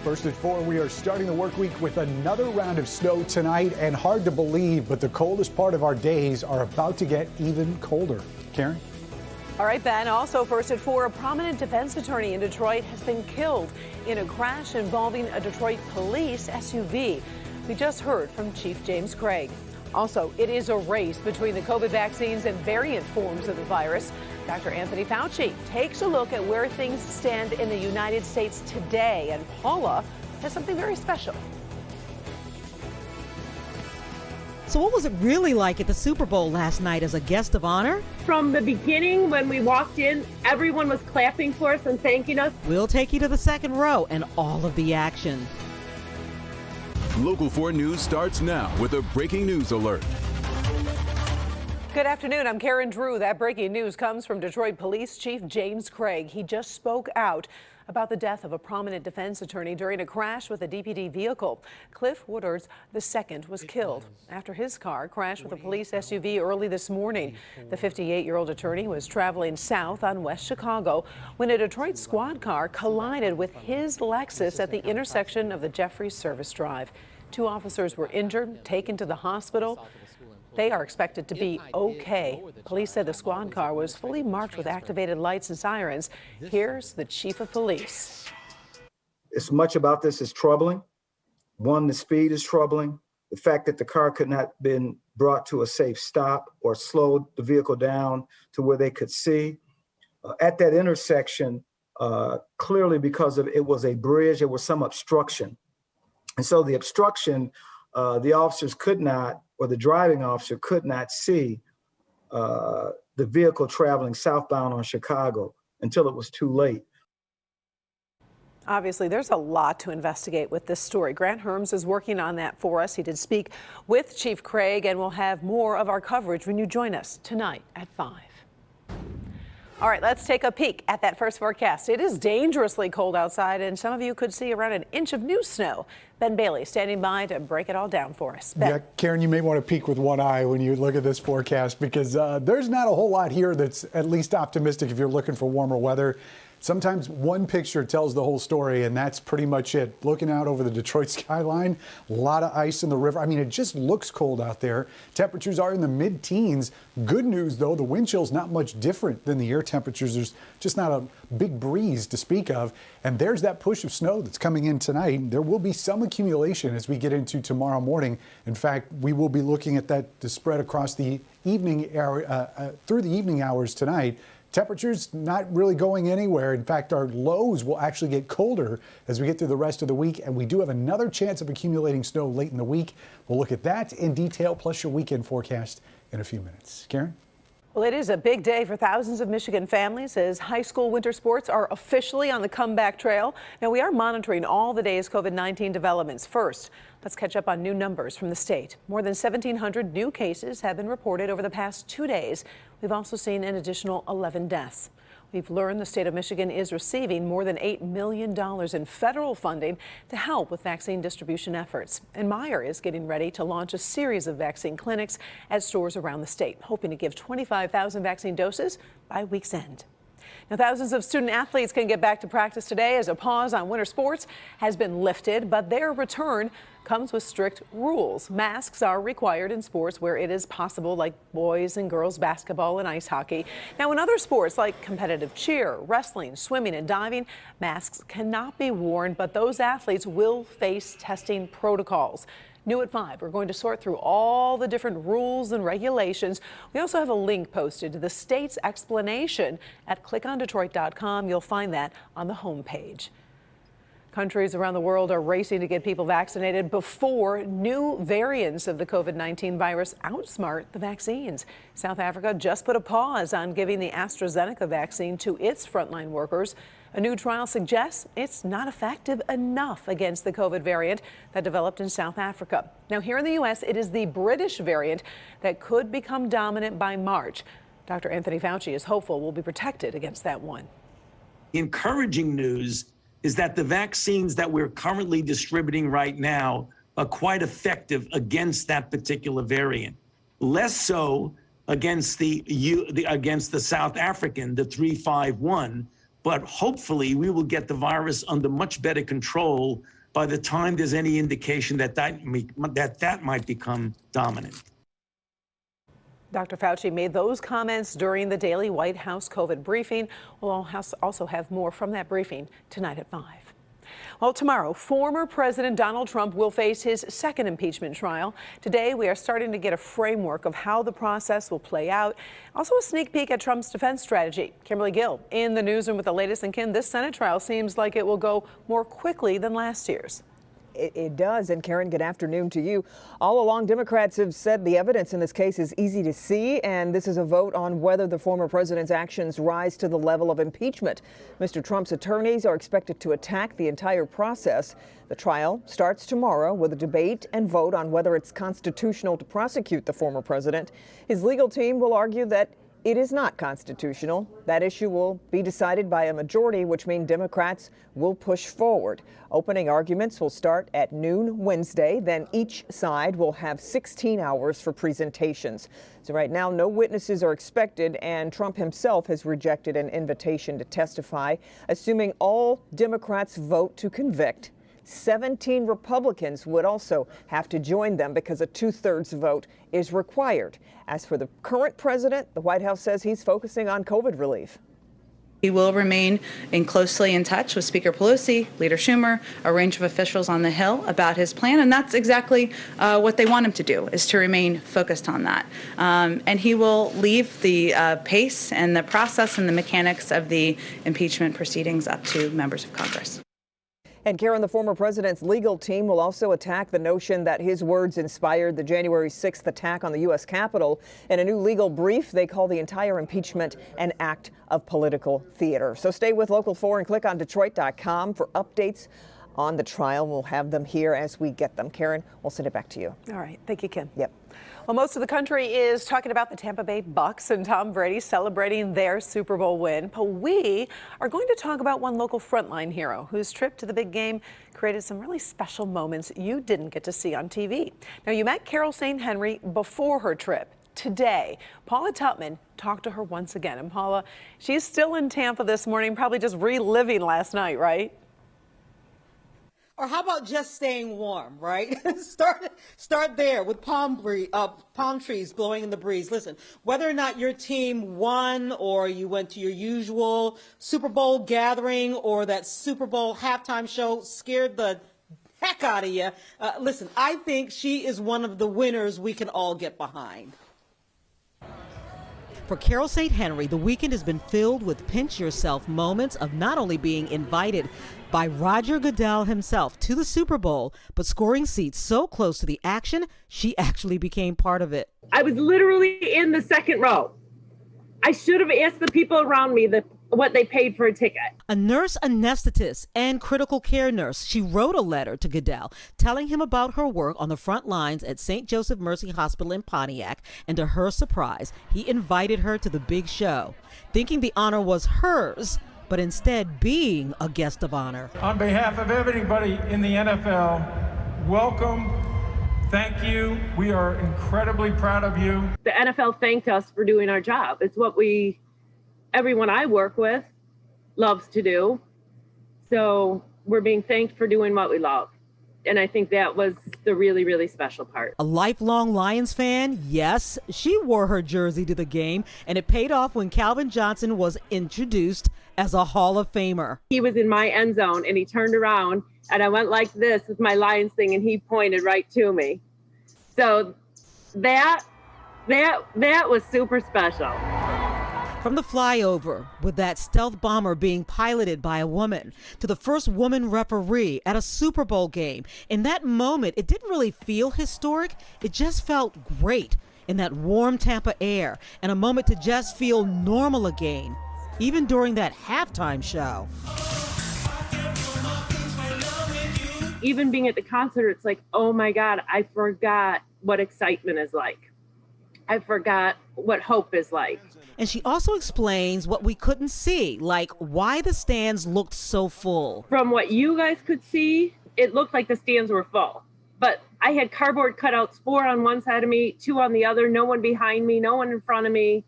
First at 4, we are starting the work week with another round of snow tonight, and hard to believe, but the coldest part of our days are about to get even colder. Karen? All right, Ben. Also first at 4, a prominent defense attorney in Detroit has been killed in a crash involving a Detroit police SUV. We just heard from Chief James Craig. Also, it is a race between the COVID vaccines and variant forms of the virus. Dr. Anthony Fauci takes a look at where things stand in the United States today, and Paula has something very special. So what was it really like at the Super Bowl last night as a guest of honor? From the beginning, when we walked in, everyone was clapping for us and thanking us. We'll take you to the second row and all of the action. Local 4 News starts now with a breaking news alert. Good afternoon. I'm Karen Drew. That breaking news comes from Detroit Police Chief James Craig. He just spoke out about the death of a prominent defense attorney during a crash with a DPD vehicle. Cliff Woodard II was killed after his car crashed with a police SUV early this morning. The 58-year-old attorney was traveling south on West Chicago when a Detroit squad car collided with his Lexus at the intersection of the Jeffries Service Drive. 2 officers were injured, taken to the hospital. They are expected to be okay. Police said the squad car was fully marked with activated lights and sirens. Here's the chief of police. As much about this is troubling. One, the speed is troubling. The fact that the car could not have been brought to a safe stop or slowed the vehicle down to where they could see. At that intersection, clearly because it was a bridge, there was some obstruction. And so the obstruction, the officers could not, or the driving officer could not see the vehicle traveling southbound on Chicago until it was too late. Obviously, there's a lot to investigate with this story. Grant Herms is working on that for us. He did speak with Chief Craig, and we'll have more of our coverage when you join us tonight at 5. All right, let's take a peek at that first forecast. It is dangerously cold outside, and some of you could see around an inch of new snow. Ben Bailey standing by to break it all down for us. Ben. Yeah, Karen, you may want to peek with one eye when you look at this forecast, because there's not a whole lot here that's at least optimistic if you're looking for warmer weather. Sometimes one picture tells the whole story, and that's pretty much it. Looking out over the Detroit skyline, a lot of ice in the river. I mean, it just looks cold out there. Temperatures are in the mid-teens. Good news, though, the wind chill's not much different than the air temperatures. There's just not a big breeze to speak of. And there's that push of snow that's coming in tonight. There will be some accumulation as we get into tomorrow morning. In fact, we will be looking at that to spread across the evening through the evening hours tonight. Temperatures not really going anywhere. In fact, our lows will actually get colder as we get through the rest of the week, and we do have another chance of accumulating snow late in the week. We'll look at that in detail, plus your weekend forecast in a few minutes. Karen? Well, it is a big day for thousands of Michigan families as high school winter sports are officially on the comeback trail. Now, we are monitoring all the day's COVID-19 developments. First, let's catch up on new numbers from the state. More than 1,700 new cases have been reported over the past 2 days. We've also seen an additional 11 deaths. We've learned the state of Michigan is receiving more than $8 million in federal funding to help with vaccine distribution efforts. And Meyer is getting ready to launch a series of vaccine clinics at stores around the state, hoping to give 25,000 vaccine doses by week's end. Now, thousands of student athletes can get back to practice today as a pause on winter sports has been lifted, but their return comes with strict rules. Masks are required in sports where it is possible, like boys and girls basketball and ice hockey. Now, in other sports like competitive cheer, wrestling, swimming, and diving, masks cannot be worn, but those athletes will face testing protocols. New at 5, we're going to sort through all the different rules and regulations. We also have a link posted to the state's explanation at clickondetroit.com. You'll find that on the homepage. Countries around the world are racing to get people vaccinated before new variants of the COVID-19 virus outsmart the vaccines. South Africa just put a pause on giving the AstraZeneca vaccine to its frontline workers. A new trial suggests it's not effective enough against the COVID variant that developed in South Africa. Now, here in the U.S., it is the British variant that could become dominant by March. Dr. Anthony Fauci is hopeful we'll be protected against that one. Encouraging news is that the vaccines that we're currently distributing right now are quite effective against that particular variant. Less so against the South African, the 351. but hopefully we will get the virus under much better control by the time there's any indication that that might become dominant. Dr. Fauci made those comments during the daily White House COVID briefing. We'll also have more from that briefing tonight at 5. Well, tomorrow, former President Donald Trump will face his second impeachment trial. Today, we are starting to get a framework of how the process will play out. Also, a sneak peek at Trump's defense strategy. Kimberly Gill in the newsroom with the latest. And Kim, this Senate trial seems like it will go more quickly than last year's. It does. And Karen, good afternoon to you. All along, Democrats have said the evidence in this case is easy to see, and this is a vote on whether the former president's actions rise to the level of impeachment. Mr. Trump's attorneys are expected to attack the entire process. The trial starts tomorrow with a debate and vote on whether it's constitutional to prosecute the former president. His legal team will argue that it is not constitutional. That issue will be decided by a majority, which means Democrats will push forward. Opening arguments will start at noon Wednesday. Then each side will have 16 hours for presentations. So right now, no witnesses are expected, and Trump himself has rejected an invitation to testify. Assuming all Democrats vote to convict, 17 Republicans would also have to join them because a 2/3 vote is required. As for the current president, the White House says he's focusing on COVID relief. He will remain closely in touch with Speaker Pelosi, Leader Schumer, a range of officials on the Hill about his plan, and that's exactly what they want him to do, is to remain focused on that. And he will leave the pace and the process and the mechanics of the impeachment proceedings up to members of Congress. And Karen, the former president's legal team will also attack the notion that his words inspired the January 6th attack on the U.S. Capitol. In a new legal brief, they call the entire impeachment an act of political theater. So stay with Local 4 and click on Detroit.com for updates on the trial. We'll have them here as we get them. Karen, we'll send it back to you. All right. Thank you, Kim. Yep. Well, most of the country is talking about the Tampa Bay Bucks and Tom Brady celebrating their Super Bowl win. But we are going to talk about one local frontline hero whose trip to the big game created some really special moments you didn't get to see on TV. Now, you met Carol St. Henry before her trip. Today, Paula Tutman talked to her once again. And Paula, she's still in Tampa this morning, probably just reliving last night, right? Or how about just staying warm, right? Start there with palm trees blowing in the breeze. Listen, whether or not your team won or you went to your usual Super Bowl gathering or that Super Bowl halftime show scared the heck out of you, listen, I think she is one of the winners we can all get behind. For Carol St. Henry, the weekend has been filled with pinch yourself moments of not only being invited by Roger Goodell himself to the Super Bowl, but scoring seats so close to the action, she actually became part of it. I was literally in the second row. I should have asked the people around me what they paid for a ticket. A nurse anesthetist and critical care nurse, she wrote a letter to Goodell telling him about her work on the front lines at St. Joseph Mercy Hospital in Pontiac, and to her surprise, he invited her to the big show, thinking the honor was hers, but instead being a guest of honor. On behalf of everybody in the NFL, welcome. Thank you. We are incredibly proud of you. The NFL thanked us for doing our job. It's what everyone I work with loves to do. So we're being thanked for doing what we love. And I think that was the really, really special part. A lifelong Lions fan, yes, she wore her jersey to the game, and it paid off when Calvin Johnson was introduced as a Hall of Famer. He was in my end zone and he turned around and I went like this with my Lions thing and he pointed right to me. So that was super special. From the flyover with that stealth bomber being piloted by a woman to the first woman referee at a Super Bowl game. In that moment, it didn't really feel historic. It just felt great in that warm Tampa air and a moment to just feel normal again, even during that halftime show. Even being at the concert, it's like, oh my God, I forgot what excitement is like. I forgot what hope is like. And she also explains what we couldn't see, like why the stands looked so full. From what you guys could see, it looked like the stands were full. But I had cardboard cutouts, 4 on one side of me, 2 on the other, no one behind me, no one in front of me.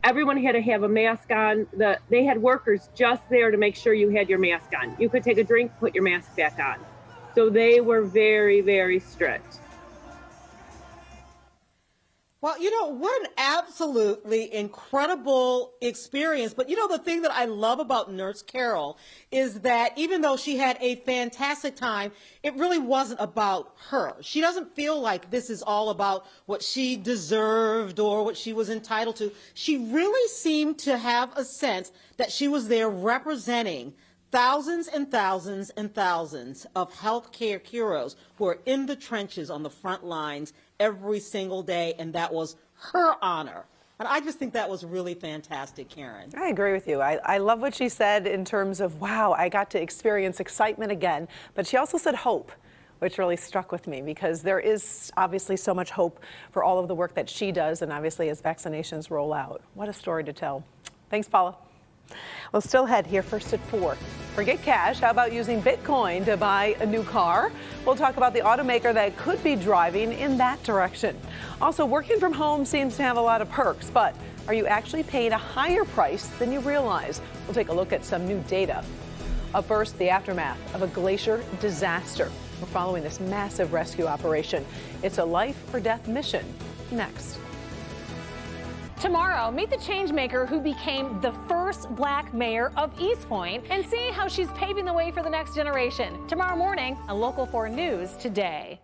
everyone had to have a mask on. They had workers just there to make sure you had your mask on. You could take a drink, put your mask back on. So they were very, very strict. Well, what an absolutely incredible experience. But the thing that I love about Nurse Carol is that even though she had a fantastic time, it really wasn't about her. She doesn't feel like this is all about what she deserved or what she was entitled to. She really seemed to have a sense that she was there representing thousands and thousands and thousands of healthcare heroes who are in the trenches on the front lines every single day, and that was her honor. And I just think that was really fantastic, Karen. I agree with you. I love what she said in terms of, wow, I got to experience excitement again. But she also said hope, which really struck with me, because there is obviously so much hope for all of the work that she does, and obviously as vaccinations roll out. What a story to tell. Thanks, Paula. Well, still ahead here first at 4. Forget cash. How about using Bitcoin to buy a new car? We'll talk about the automaker that could be driving in that direction. Also, working from home seems to have a lot of perks, but are you actually paying a higher price than you realize? We'll take a look at some new data. Up first, the aftermath of a glacier disaster. We're following this massive rescue operation. It's a life or death mission. Next. Tomorrow, meet the changemaker who became the first black mayor of East Point and see how she's paving the way for the next generation. Tomorrow morning on Local 4 News Today.